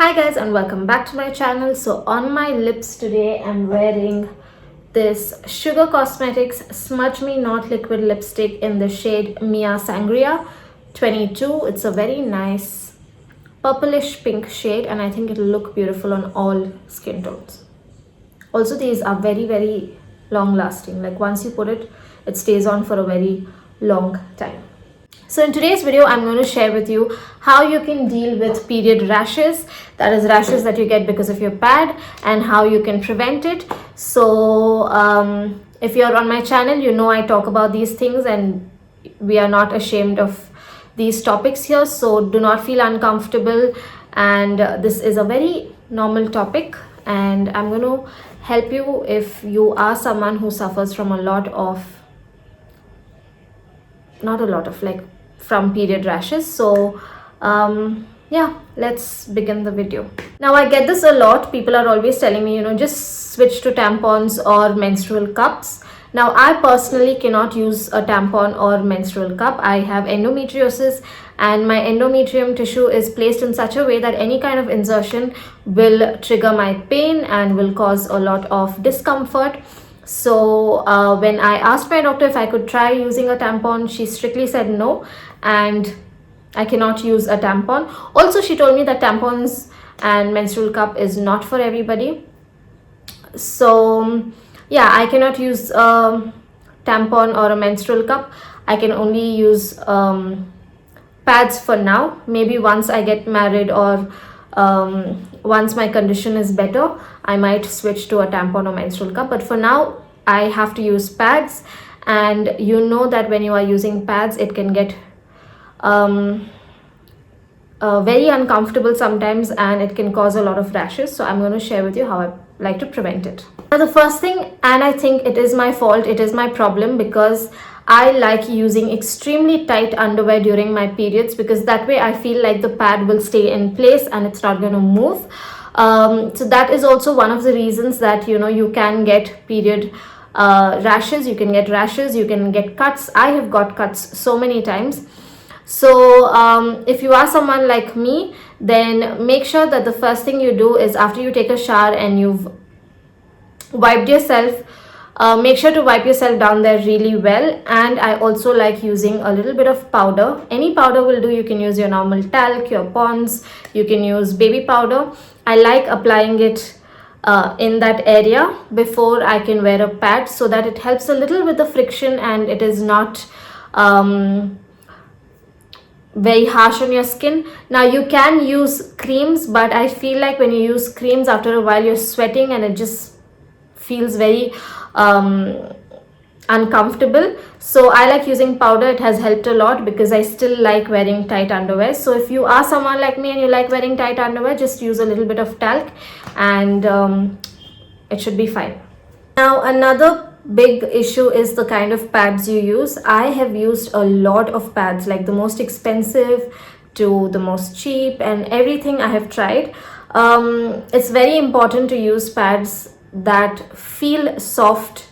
Hi guys and welcome back to my channel. So on my lips today I'm wearing this Sugar Cosmetics Smudge Me Not Liquid lipstick in the shade Mia Sangria 22. It's a very nice purplish pink shade and I think it'll look beautiful on all skin tones. Also these are very long lasting, like once you put it, it stays on for a very long time. So in today's video, I'm going to share with you how you can deal with period rashes, that is rashes that you get because of your pad, and how you can prevent it. So if you're on my channel, you know I talk about these things and we are not ashamed of these topics here. So do not feel uncomfortable, and this is a very normal topic and I'm going to help you if you are someone who suffers from from period rashes. So yeah, let's begin the video. Now I get this a lot. People are always telling me, just switch to tampons or menstrual cups. Now I personally cannot use a tampon or menstrual cup. I have endometriosis and my endometrium tissue is placed in such a way that any kind of insertion will trigger my pain and will cause a lot of discomfort. So when I asked my doctor if I could try using a tampon, she strictly said no, and I cannot use a tampon. Also, she told me that tampons and menstrual cup is not for everybody. So yeah, I cannot use a tampon or a menstrual cup. I can only use pads for now. Maybe once I get married or once my condition is better, I might switch to a tampon or menstrual cup, but for now I have to use pads. And you know that when you are using pads, it can get very uncomfortable sometimes and it can cause a lot of rashes. So I'm going to share with you how I like to prevent it. Now the first thing, and I think it is my fault, it is my problem, because I like using extremely tight underwear during my periods, because that way I feel like the pad will stay in place and it's not going to move. So that is also one of the reasons that you can get period rashes. You can get rashes, you can get cuts. I have got cuts so many times. So if you are someone like me, then make sure that the first thing you do is after you take a shower and you've wiped yourself, make sure to wipe yourself down there really well. And I also like using a little bit of powder. Any powder will do. You can use your normal talc, your Pond's, you can use baby powder. I like applying it in that area before I can wear a pad, so that it helps a little with the friction and it is not very harsh on your skin. Now you can use creams, but I feel like when you use creams, after a while you're sweating and it just feels very uncomfortable. So I like using powder. It has helped a lot because I still like wearing tight underwear. So if you are someone like me and you like wearing tight underwear, just use a little bit of talc and it should be fine. Now another big issue is the kind of pads you use. I have used a lot of pads, like the most expensive to the most cheap, and everything I have tried. It's very important to use pads that feel soft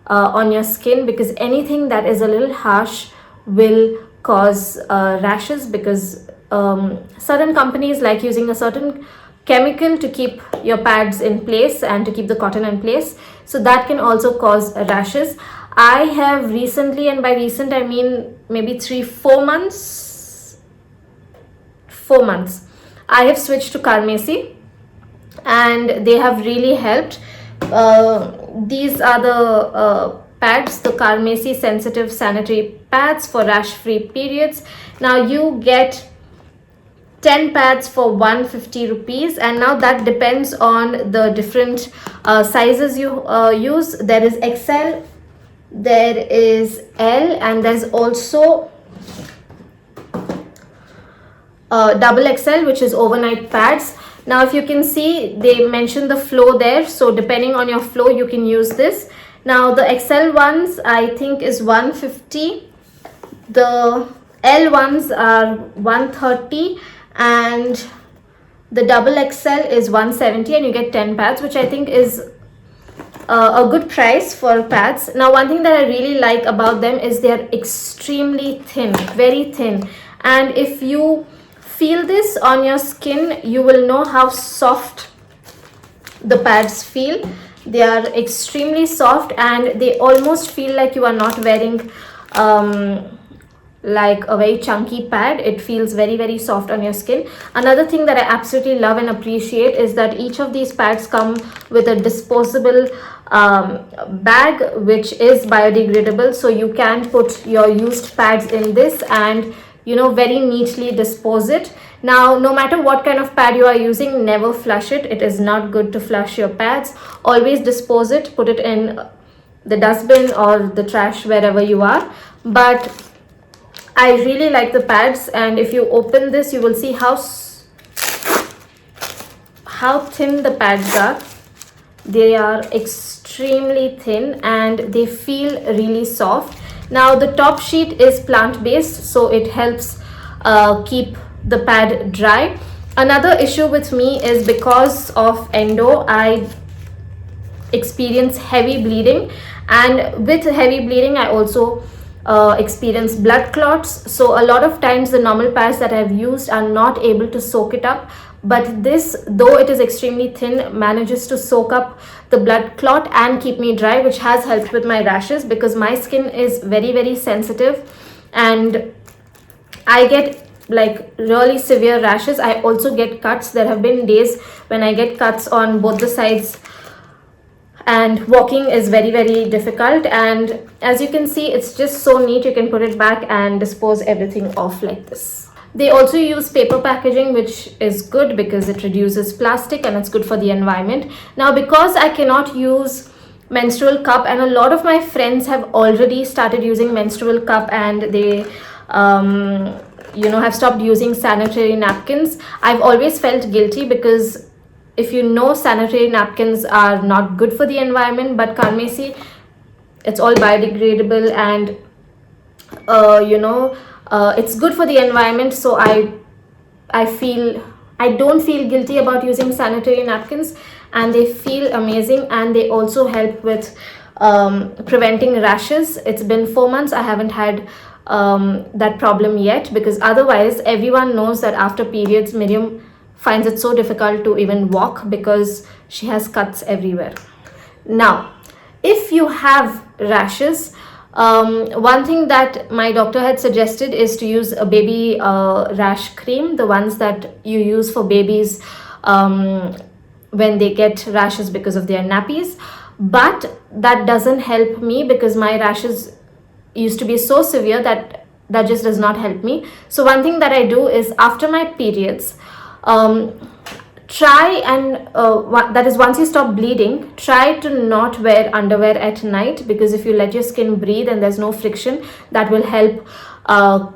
on your skin, because anything that is a little harsh will cause rashes, because certain companies like using a certain chemical to keep your pads in place and to keep the cotton in place, so that can also cause rashes. I have recently, and by recent I mean maybe 4 months, I have switched to Carmesi and they have really helped. These are the pads, the Carmesi sensitive sanitary pads for rash-free periods. Now you get 10 pads for 150 rupees, and now that depends on the different sizes you use. There is XL, there is L, and there's also double XL, which is overnight pads. Now if you can see, they mention the flow there, so depending on your flow you can use this. Now the XL ones I think is 150, the L ones are 130, and the double XL is 170, and you get 10 pads, which I think is a good price for pads. Now one thing that I really like about them is they are extremely thin, very thin, and if you feel this on your skin, you will know how soft the pads feel. They are extremely soft and they almost feel like you are not wearing like a very chunky pad. It feels very, very soft on your skin. Another thing that I absolutely love and appreciate is that each of these pads come with a disposable bag which is biodegradable, so you can put your used pads in this and very neatly dispose it. Now, no matter what kind of pad you are using, never flush it. It is not good to flush your pads. Always dispose it, put it in the dustbin or the trash, wherever you are. But I really like the pads, and if you open this, you will see how thin the pads are. They are extremely thin and they feel really soft. Now, the top sheet is plant-based, so it helps keep the pad dry. Another issue with me is because of endo, I experience heavy bleeding, and with heavy bleeding I also experience blood clots. So a lot of times the normal pads that I've used are not able to soak it up, but this, though it is extremely thin, manages to soak up the blood clot and keep me dry, which has helped with my rashes, because my skin is very, very sensitive and I get like really severe rashes. I also get cuts. There have been days when I get cuts on both the sides and walking is very, very difficult. And as you can see, it's just so neat. You can put it back and dispose everything off like this. They also use paper packaging, which is good because it reduces plastic and it's good for the environment. Now, because I cannot use menstrual cup, and a lot of my friends have already started using menstrual cup and they have stopped using sanitary napkins. I've always felt guilty because if sanitary napkins are not good for the environment, but Karmesi, it's all biodegradable and it's good for the environment. So I don't feel guilty about using sanitary napkins, and they feel amazing, and they also help with preventing rashes. It's been 4 months. I haven't had that problem yet, because otherwise everyone knows that after periods Miriam finds it so difficult to even walk because she has cuts everywhere. Now, if you have rashes, one thing that my doctor had suggested is to use a baby rash cream, the ones that you use for babies when they get rashes because of their nappies. But that doesn't help me because my rashes used to be so severe that just does not help me. So one thing that I do is after my periods, try and that is, once you stop bleeding, try to not wear underwear at night, because if you let your skin breathe and there's no friction, that will help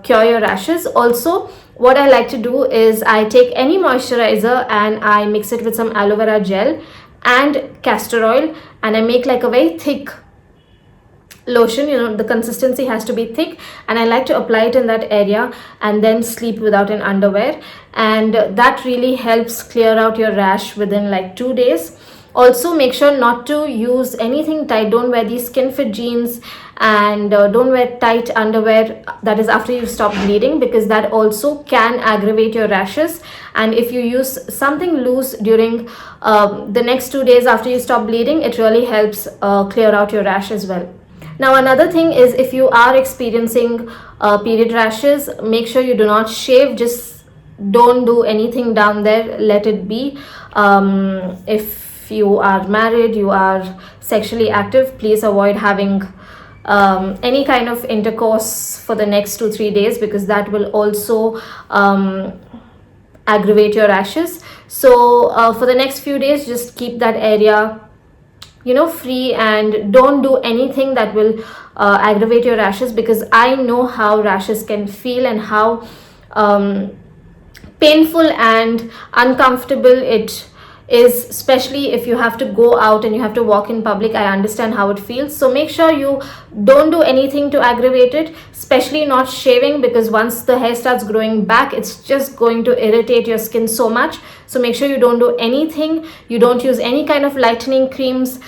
cure your rashes. Also, what I like to do is I take any moisturizer and I mix it with some aloe vera gel and castor oil, and I make like a very thick lotion. The consistency has to be thick, and I like to apply it in that area and then sleep without an underwear, and that really helps clear out your rash within like 2 days. Also, make sure not to use anything tight. Don't wear these skin fit jeans, and don't wear tight underwear, that is after you stop bleeding, because that also can aggravate your rashes. And if you use something loose during the next 2 days after you stop bleeding, it really helps clear out your rash as well. Now, another thing is, if you are experiencing period rashes, make sure you do not shave. Just don't do anything down there, let it be. If you are married, you are sexually active, please avoid having any kind of intercourse for the next 2-3 days, because that will also aggravate your rashes. So for the next few days, just keep that area free, and don't do anything that will aggravate your rashes, because I know how rashes can feel and how painful and uncomfortable it is, especially if you have to go out and you have to walk in public. I understand how it feels. So make sure you don't do anything to aggravate it, especially not shaving, because once the hair starts growing back, it's just going to irritate your skin so much. So make sure you don't do anything. You don't use any kind of lightening creams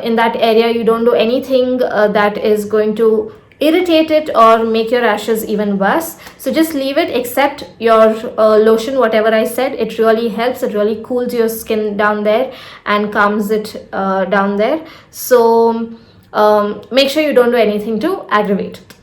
in that area. You don't do anything that is going to irritate it or make your rashes even worse. So just leave it, except your lotion, whatever I said. It really helps. It really cools your skin down there and calms it down there. So make sure you don't do anything to aggravate it.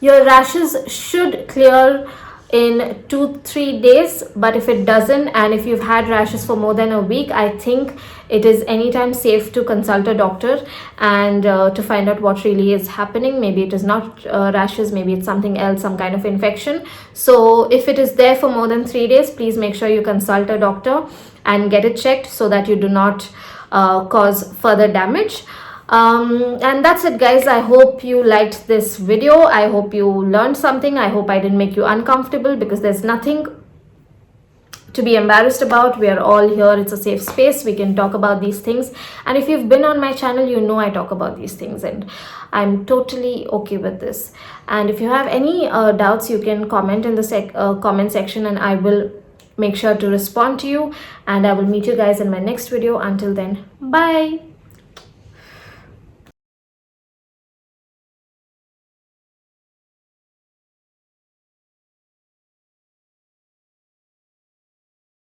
Your rashes should clear in 2-3 days, but if it doesn't, and if you've had rashes for more than a week, I think it is anytime safe to consult a doctor and to find out what really is happening. Maybe it is not rashes, maybe it's something else, some kind of infection. So if it is there for more than 3 days, please make sure you consult a doctor and get it checked so that you do not cause further damage. And that's it, guys. I hope you liked this video. I hope you learned something. I hope I didn't make you uncomfortable, because there's nothing to be embarrassed about. We are all here. It's a safe space. We can talk about these things. And if you've been on my channel, you know I talk about these things, and I'm totally okay with this. And if you have any doubts, you can comment in the comment section, and I will make sure to respond to you. And I will meet you guys in my next video. Until then, bye.